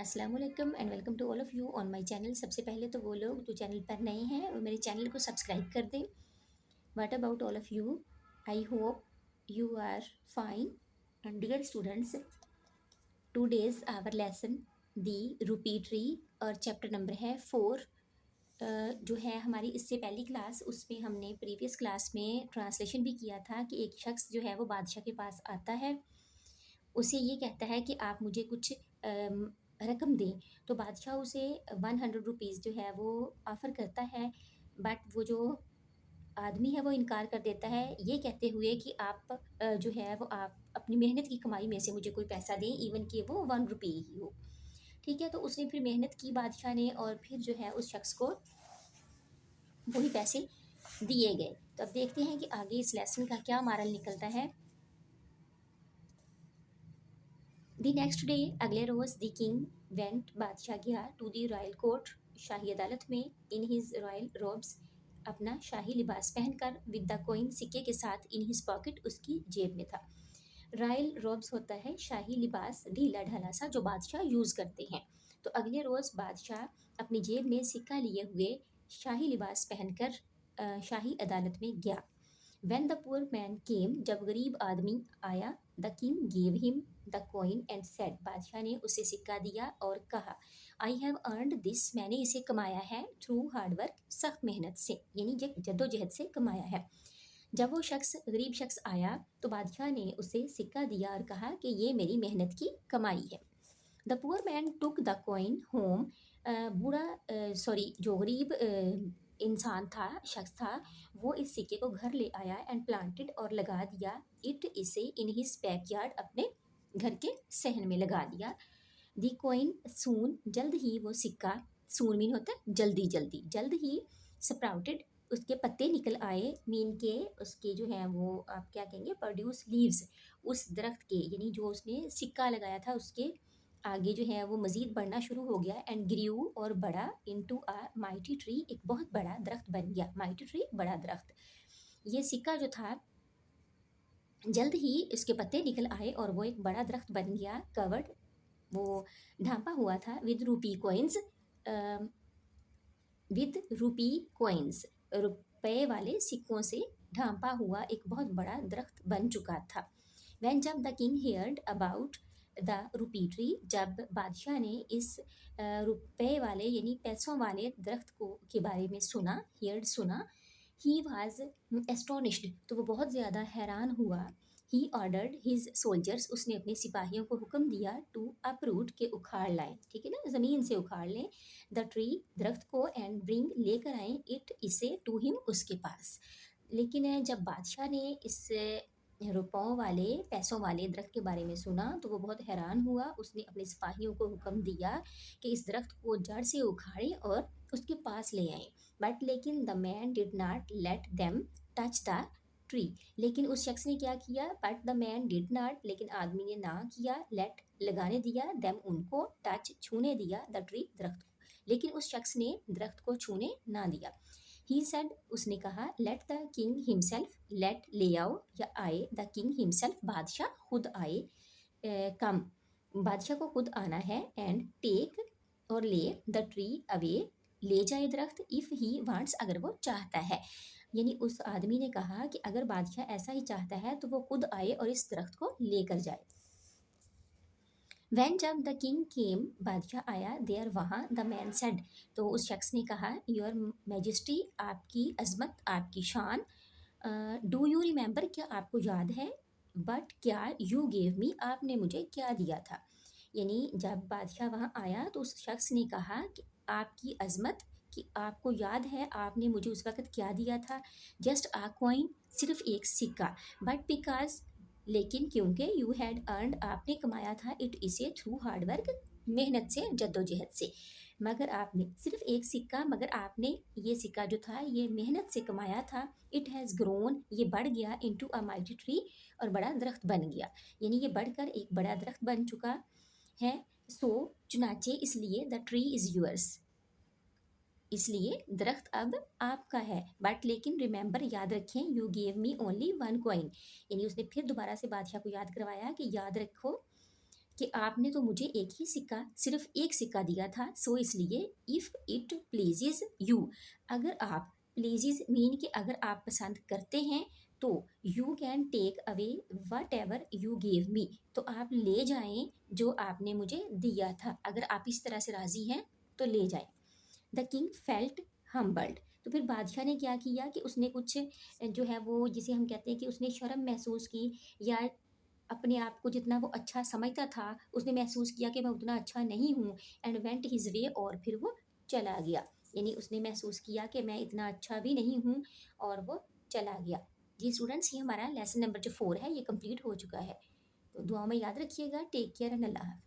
अस्सलाम वालेकुम and welcome to all of you on my channel. सबसे पहले तो वो लोग जो चैनल पर नए हैं वो मेरे चैनल को सब्सक्राइब कर दें। What about all of you? I hope you are fine. And dear students, today's our lesson the rupee tree और चैप्टर नंबर है 4। जो है हमारी इससे पहली क्लास, उसमें हमने प्रीवियस क्लास में ट्रांसलेशन भी किया था कि एक शख्स जो है वो बादशाह के पास आता है, उसे ये कहता है कि आप मुझे कुछ रकम दें। तो बादशाह उसे 100 रुपीज़ जो है वो ऑफ़र करता है, बट वो जो आदमी है वो इनकार कर देता है, ये कहते हुए कि आप जो है वो आप अपनी मेहनत की कमाई में से मुझे कोई पैसा दें, इवन कि वो 1 रुपये ही हो। ठीक है, तो उसने फिर मेहनत की बादशाह ने, और फिर जो है उस शख्स को वही पैसे दिए गए। तो अब देखते हैं कि आगे इस लेसन का क्या मॉरल निकलता है। द नेक्स्ट डे, अगले रोज द किंग वेंट, बादशाह गया टू द रॉयल कोर्ट, शाही अदालत में, इन हिज रॉयल रोब्स, अपना शाही लिबास पहनकर, विद द कोइन, सिक्के के साथ, इन हिज पॉकेट, उसकी जेब में था। रॉयल रोब्स होता है शाही लिबास, ढीला ढाला सा जो बादशाह यूज़ करते हैं। तो अगले रोज़ बादशाह अपनी जेब में सिक्का लिए हुए शाही लिबास पहनकर शाही अदालत में गया। When the poor man came, जब गरीब आदमी आया, the king gave him the coin and said, बादशाह ने उसे सिक्का दिया और कहा, I have earned this, मैंने इसे कमाया है, through hard work, सख्त मेहनत से, यानी जद्दोजहद से कमाया है। जब वो शख्स, गरीब शख्स आया, तो बादशाह ने उसे सिक्का दिया और कहा कि ये मेरी मेहनत की कमाई है। The poor man took the coin home, जो गरीब इंसान था, शख्स था, वो इस सिक्के को घर ले आया एंड प्लांटेड, और लगा दिया इट, इसे, इन हिज बैकयार्ड, अपने घर के सहन में लगा दिया। दी कॉइन सून, जल्द ही वो सिक्का, सून मीन होता है जल्दी जल्दी, जल्द ही, स्प्राउटेड, उसके पत्ते निकल आए, मीन के उसके जो है वो आप क्या कहेंगे, प्रोड्यूस लीव्स, उस दरख्त के, यानी जो उसने सिक्का लगाया था उसके आगे जो है वो मज़ीद बढ़ना शुरू हो गया। एंड ग्रीव, और बड़ा, इनटू अ माइटी ट्री, एक बहुत बड़ा दरख्त बन गया। माइटी ट्री, बड़ा दरख्त। ये सिक्का जो था, जल्द ही इसके पत्ते निकल आए और वो एक बड़ा दरख्त बन गया। कवर्ड, वो ढांपा हुआ था, विद रूपी कॉइन्स, विद रूपी कॉइन्स, रुपए वाले सिक्कों से ढांपा हुआ एक बहुत बड़ा दरख्त बन चुका था। वैन, जब the king heard about the rupee tree, जब बादशाह ने इस रुपए वाले यानी पैसों वाले दरख्त को के बारे में सुना, हेयर्ड सुना, ही वॉज एस्टोनिश्ड, तो वो बहुत ज़्यादा हैरान हुआ। ही ऑर्डर्ड हिज सोल्जर्स, उसने अपने सिपाहियों को हुक्म दिया, टू अपरूट, के उखाड़ लाएं, ठीक है ना, ज़मीन से उखाड़ लें, द ट्री, दरख्त को, एंड ब्रिंग, लेकर आएं, इट, इसे, टू हिम, उसके पास। लेकिन जब बादशाह ने इस रुपयों वाले, पैसों वाले दरख्त के बारे में सुना तो वो बहुत हैरान हुआ। उसने अपने सिपाहियों को हुक्म दिया कि इस दरख्त को जड़ से उखाड़ें और उसके पास ले आएं। बट लेकिन the man did not let them touch the tree, लेकिन उस शख्स ने क्या किया, but the man did not, लेकिन आदमी ने ना किया, लेट, लगाने दिया, देम, उनको, टच, छूने दिया, द ट्री, दरख्त को, लेकिन उस शख्स ने दरख्त को छूने ना दिया। ही सेड, उसने कहा, let the king himself, let, ले आओ या आए, द किंग हिमसेल्फ, बादशाह खुद आए, कम, बादशाह को खुद आना है, एंड टेक, और ले, द ट्री अवे, ले जाए दरख्त, इफ़ ही वांट्स, अगर वो चाहता है। यानी उस आदमी ने कहा कि अगर बादशाह ऐसा ही चाहता है तो वो खुद आए और इस दरख्त को लेकर जाए। वैन, जब द किंग केम, बादशाह आया, देयर, वहाँ, द मैन सेड, तो उस शख्स ने कहा, योर मैजेस्टी, आपकी अजमत, आपकी शान, डू यू रिमेंबर, क्या आपको याद है, बट क्या, यू गेव मी, आपने मुझे क्या दिया था। यानी जब बादशाह वहाँ आया तो उस शख्स ने कहा कि आपकी अजमत, कि आपको याद है आपने मुझे उस वक़्त क्या दिया था, जस्ट आ कॉइन, सिर्फ़ एक सिक्का, बट बिकॉज़, लेकिन क्योंकि, यू हैड अर्नड, आपने कमाया था, इट, इसे, थ्रू हार्ड वर्क, मेहनत से, जद्दोजहद से, मगर आपने सिर्फ एक सिक्का, मगर आपने ये सिक्का जो था ये मेहनत से कमाया था। इट हैज़ ग्रोन, ये बढ़ गया, इनटू अ माइटी ट्री, और बड़ा दरख्त बन गया, यानी ये बढ़कर एक बड़ा दरख्त बन चुका है। सो, चुनाचे, इसलिए, द ट्री इज़ यूअर्स, इसलिए दरख्त अब आपका है, बट लेकिन रिमेंबर, याद रखें, you gave me only 1 coin, यानी उसने फिर दोबारा से बादशाह को याद करवाया कि याद रखो कि आपने तो मुझे एक ही सिक्का, सिर्फ एक सिक्का दिया था, सो इसलिए इफ़ इट प्लीजेज यू, अगर आप, प्लीजेज मीन कि अगर आप पसंद करते हैं, तो you can take away whatever you gave me, तो आप ले जाएं जो आपने मुझे दिया था, अगर आप इस तरह से राजी हैं तो ले जाएं। द किंग फेल्ट हम्बल्ड, तो फिर बादशाह ने क्या किया कि उसने कुछ जो है वो, जिसे हम कहते हैं कि उसने शर्म महसूस की, या अपने आप को जितना वो अच्छा समझता था उसने महसूस किया कि मैं उतना अच्छा नहीं हूँ, एंड वेंट हिज वे, और फिर वो चला गया, यानी उसने महसूस किया कि मैं इतना अच्छा भी नहीं हूँ, और वो चला गया। जी स्टूडेंट्स, ये हमारा लेसन नंबर जो 4 है ये कंप्लीट हो चुका है। तो दुआओं में याद रखिएगा। टेक केयर एंड अल्लाह हाफ़िज़।